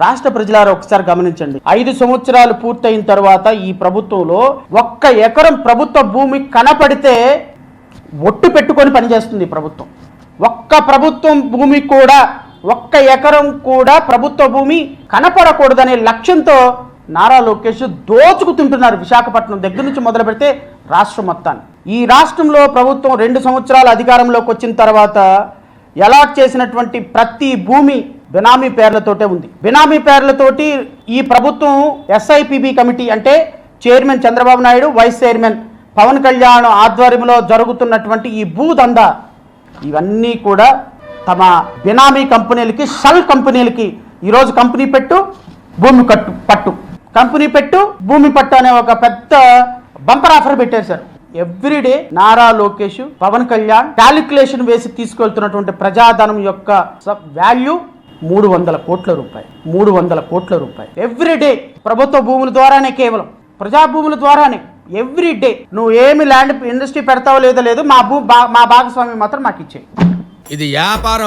రాష్ట్ర ప్రజలారా ఒకసారి గమనించండి. 5 సంవత్సరాలు పూర్తయిన తర్వాత ఈ ప్రభుత్వంలో 1 ఎకరం ప్రభుత్వ భూమి కనపడితే ఒట్టు పెట్టుకొని పనిచేస్తుంది ప్రభుత్వం. ప్రభుత్వం భూమి కూడా 1 ఎకరం కూడా ప్రభుత్వ భూమి కనపడకూడదనే లక్ష్యంతో నారా లోకేష్ దోచుకుతుంటున్నారు. విశాఖపట్నం దగ్గర నుంచి మొదలు పెడితే రాష్ట్రం మొత్తాన్ని. ఈ రాష్ట్రంలో ప్రభుత్వం 2 సంవత్సరాల అధికారంలోకి వచ్చిన తర్వాత అలాట్ చేసినటువంటి ప్రతి భూమి బినామీ పేర్లతోటే ఉంది. బినామీ పేర్లతోటి ఈ ప్రభుత్వం SIPB కమిటీ అంటే chairman Chandrababu Naidu, vice chairman Pawan Kalyan ఆధ్వర్యంలో జరుగుతున్నటువంటి ఈ భూదందా ఇవన్నీ కూడా తమ బినామీ కంపెనీలకి, షెల్ కంపెనీలకి ఈరోజు కంపెనీ పెట్టు భూమి పట్టు, కంపెనీ పెట్టు భూమి పట్టు అనే ఒక పెద్ద బంపర్ ఆఫర్ పెట్టేశారు. ఎవ్రీడే నారా లోకేష్, పవన్ కళ్యాణ్ క్యాలిక్యులేషన్ వేసి తీసుకెళ్తున్నటువంటి ప్రజాధనం యొక్క వాల్యూ 300 కోట్ల రూపాయలు. 300 కోట్ల రూపాయలు ఎవ్రీడే ప్రభుత్వ భూముల ద్వారానే, కేవలం ప్రజా భూముల ద్వారానే ఎవ్రీడే. నువ్వు ఏమి ల్యాండ్ ఇండస్ట్రీ పెడతావో లేదో లేదు, మా భాగస్వామ్యం మాత్రం మాకు ఇచ్చేయి. ఇది వ్యాపారం.